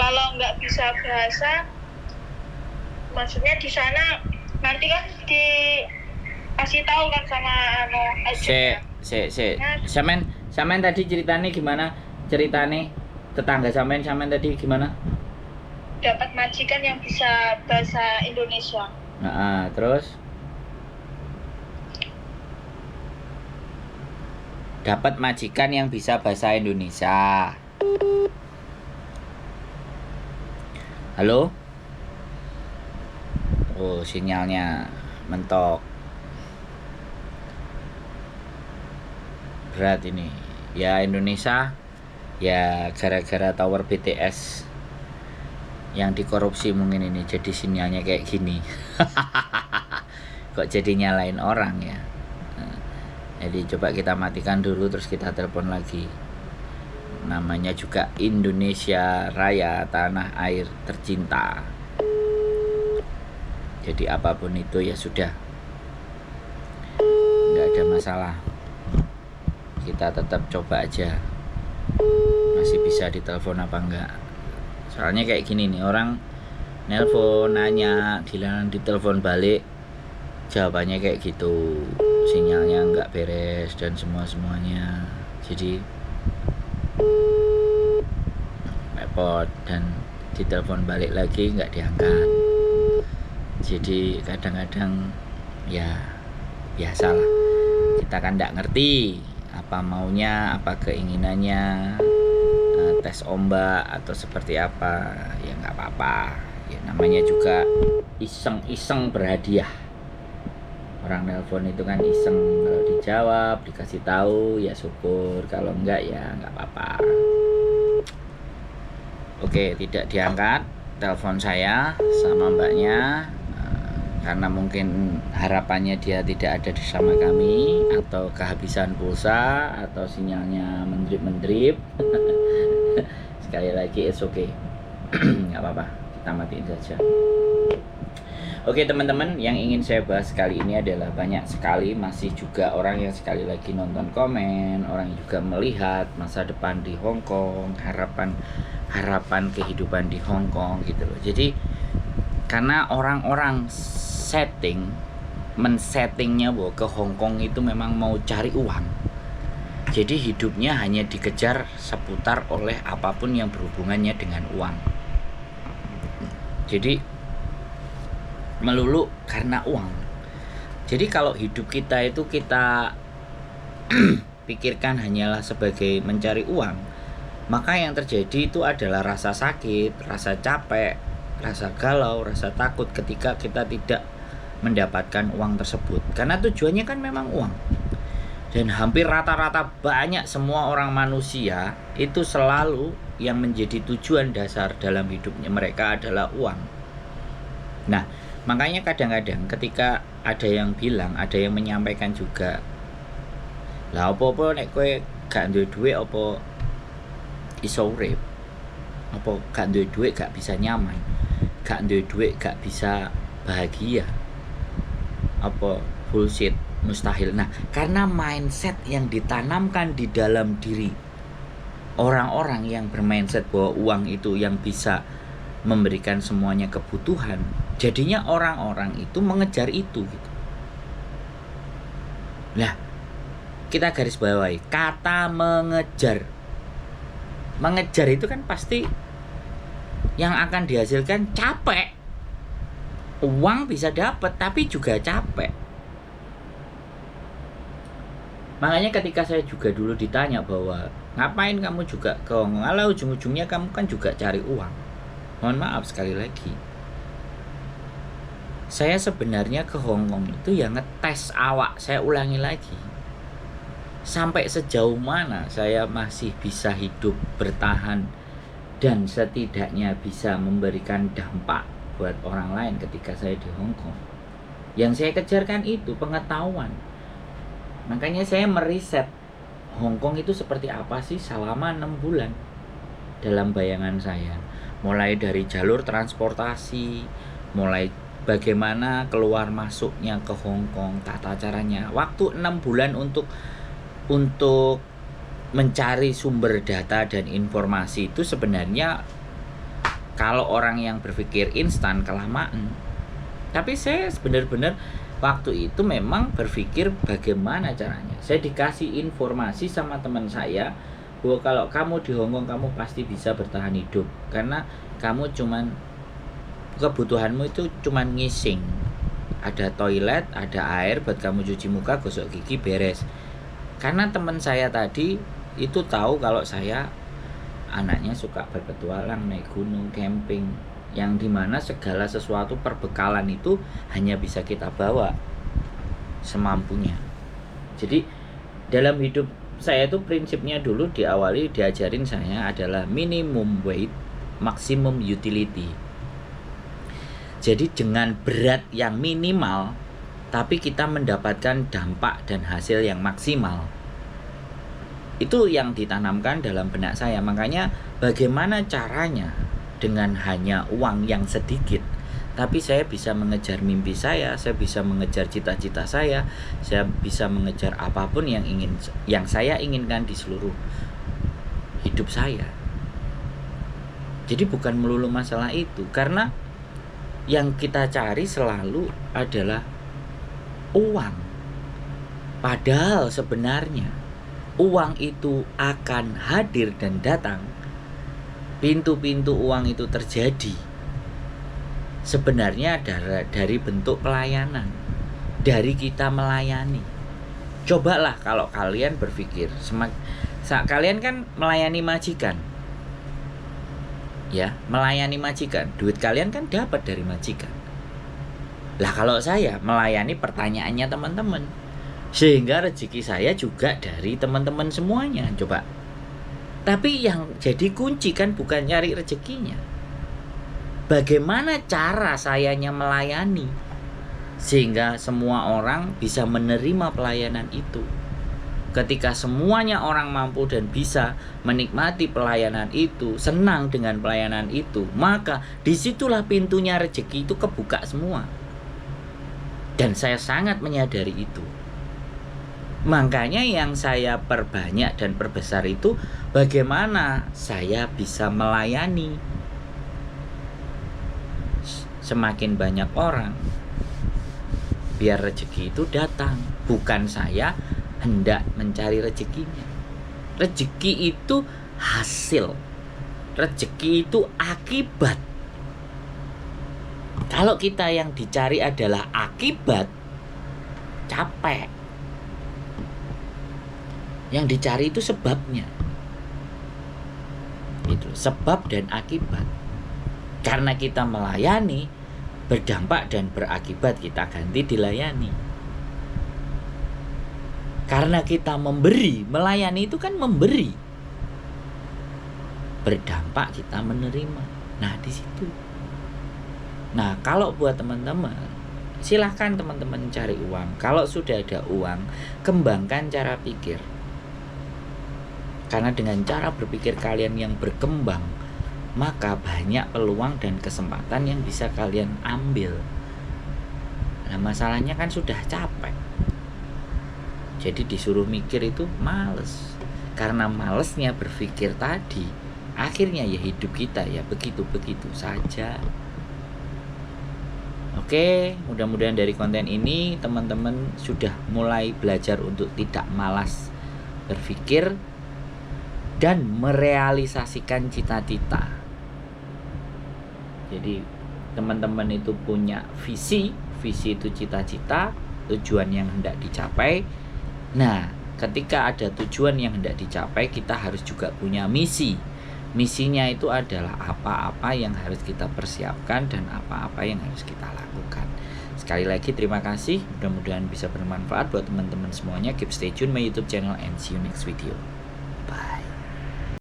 kalau nggak bisa bahasa, maksudnya di sana nanti kan dikasih tahu kan sama agennya. Samen tadi ceritanya gimana? Ceritanya tetangga samen tadi gimana? Dapat majikan yang bisa bahasa Indonesia. Nah, terus dapat majikan yang bisa bahasa Indonesia. Halo? Oh, sinyalnya mentok. Berat ini. Ya Indonesia, ya gara-gara tower BTS yang dikorupsi mungkin ini jadi sinyalnya kayak gini. Kok jadi nyalain orang ya? Jadi coba kita matikan dulu terus kita telepon lagi. Namanya juga Indonesia Raya, tanah air tercinta. Jadi apapun itu ya sudah, nggak ada masalah. Kita tetap coba aja masih bisa ditelepon apa enggak. Soalnya kayak gini nih, orang nelpon nanya, giliran ditelepon balik jawabannya kayak gitu, sinyalnya nggak beres dan semuanya. Jadi repot dan ditelepon balik lagi nggak diangkat. Jadi kadang-kadang ya biasalah, kita kan nggak ngerti apa maunya, apa keinginannya, tes ombak atau seperti apa, ya nggak apa-apa. Ya namanya juga iseng-iseng berhadiah. Orang nelpon itu kan iseng, kalau dijawab dikasih tahu ya syukur, kalau enggak ya nggak apa-apa. Oke, tidak diangkat telepon saya sama mbaknya, karena mungkin harapannya dia tidak ada bersama kami, atau kehabisan pulsa, atau sinyalnya mendrip. Sekali lagi it's okay. Nggak apa-apa, kita matiin saja. Oke teman-teman, yang ingin saya bahas kali ini adalah banyak sekali masih juga orang yang sekali lagi nonton komen, orang yang juga melihat masa depan di Hong Kong, harapan kehidupan di Hong Kong gitu loh. Jadi karena orang-orang men-settingnya bahwa ke Hong Kong itu memang mau cari uang. Jadi hidupnya hanya dikejar seputar oleh apapun yang berhubungannya dengan uang. Jadi melulu karena uang. Jadi kalau hidup kita itu kita pikirkan hanyalah sebagai mencari uang, maka yang terjadi itu adalah rasa sakit, rasa capek, rasa galau, rasa takut ketika kita tidak mendapatkan uang tersebut. Karena tujuannya kan memang uang. Dan hampir rata-rata banyak semua orang manusia itu selalu yang menjadi tujuan dasar dalam hidupnya mereka adalah uang. Nah, makanya kadang-kadang ketika ada yang bilang, ada yang menyampaikan juga, lah apa-apa nek kowe gak duwe duit apa iso urip? Apa gak duwe duit gak bisa nyaman? Gak duwe duit gak bisa bahagia? Apa bullshit, mustahil. Nah, karena mindset yang ditanamkan di dalam diri orang-orang yang bermindset bahwa uang itu yang bisa memberikan semuanya kebutuhan, jadinya orang-orang itu mengejar itu gitu. Nah, kita garis bawahi kata mengejar. Mengejar itu kan pasti yang akan dihasilkan capek. Uang bisa dapat tapi juga capek. Makanya ketika saya juga dulu ditanya bahwa ngapain kamu juga ke Hong Kong, alah ujung-ujungnya kamu kan juga cari uang. Mohon maaf sekali lagi, saya sebenarnya ke Hong Kong itu ya ngetes awak. Saya ulangi lagi, sampai sejauh mana saya masih bisa hidup bertahan dan setidaknya bisa memberikan dampak buat orang lain ketika saya di Hong Kong. Yang saya kejarkan itu pengetahuan. Makanya saya meriset Hong Kong itu seperti apa sih selama 6 bulan dalam bayangan saya. Mulai dari jalur transportasi, mulai bagaimana keluar masuknya ke Hong Kong, tata caranya. Waktu 6 bulan untuk mencari sumber data dan informasi itu sebenarnya Kalau orang yang berpikir instan kelamaan. Tapi saya benar-benar waktu itu memang berpikir bagaimana caranya. Saya dikasih informasi sama teman saya bahwa kalau kamu di Hongkong kamu pasti bisa bertahan hidup karena kamu cuman kebutuhanmu itu cuman ngising. Ada toilet, ada air buat kamu cuci muka, gosok gigi, beres. Karena teman saya tadi itu tahu kalau saya anaknya suka berpetualang, naik gunung, camping, yang dimana segala sesuatu perbekalan itu hanya bisa kita bawa semampunya. Jadi dalam hidup saya itu prinsipnya dulu diawali diajarin saya adalah minimum weight, maximum utility. Jadi dengan berat yang minimal tapi kita mendapatkan dampak dan hasil yang maksimal. Itu yang ditanamkan dalam benak saya. Makanya bagaimana caranya dengan hanya uang yang sedikit tapi saya bisa mengejar mimpi saya bisa mengejar cita-cita saya bisa mengejar apapun yang saya inginkan di seluruh hidup saya. Jadi bukan melulu masalah itu, karena yang kita cari selalu adalah uang. Padahal sebenarnya uang itu akan hadir dan datang. Pintu-pintu uang itu terjadi sebenarnya dari bentuk pelayanan, dari kita melayani. Cobalah kalau kalian berpikir, kalian kan melayani majikan, ya, melayani majikan, duit kalian kan dapat dari majikan. Lah kalau saya melayani pertanyaannya teman-teman, sehingga rezeki saya juga dari teman-teman semuanya. Coba. Tapi yang jadi kunci kan bukan nyari rezekinya. Bagaimana cara sayanya melayani sehingga semua orang bisa menerima pelayanan itu. Ketika semuanya orang mampu dan bisa menikmati pelayanan itu, senang dengan pelayanan itu, maka disitulah pintunya rezeki itu kebuka semua. Dan saya sangat menyadari itu. Makanya yang saya perbanyak dan perbesar itu bagaimana saya bisa melayani semakin banyak orang, biar rezeki itu datang. Bukan saya hendak mencari rezekinya. Rezeki itu hasil, rezeki itu akibat. Kalau kita yang dicari adalah akibat, capek. Yang dicari itu sebabnya. Itu sebab dan akibat. Karena kita melayani, berdampak dan berakibat kita ganti dilayani. Karena kita memberi, melayani itu kan memberi, berdampak kita menerima. Nah di situ. Nah kalau buat teman-teman, silahkan teman-teman cari uang. Kalau sudah ada uang, kembangkan cara pikir. Karena dengan cara berpikir kalian yang berkembang, maka banyak peluang dan kesempatan yang bisa kalian ambil. Nah masalahnya kan sudah capek, jadi disuruh mikir itu males. Karena malesnya berpikir tadi, akhirnya ya hidup kita ya begitu-begitu saja. Oke, mudah-mudahan dari konten ini teman-teman sudah mulai belajar untuk tidak malas berpikir dan merealisasikan cita-cita. Jadi teman-teman itu punya visi itu cita-cita, tujuan yang hendak dicapai. Nah, ketika ada tujuan yang hendak dicapai, kita harus juga punya misi. Misinya itu adalah apa-apa yang harus kita persiapkan dan apa-apa yang harus kita lakukan. Sekali lagi terima kasih, mudah-mudahan bisa bermanfaat buat teman-teman semuanya. Keep stay tune my YouTube channel and see you next video.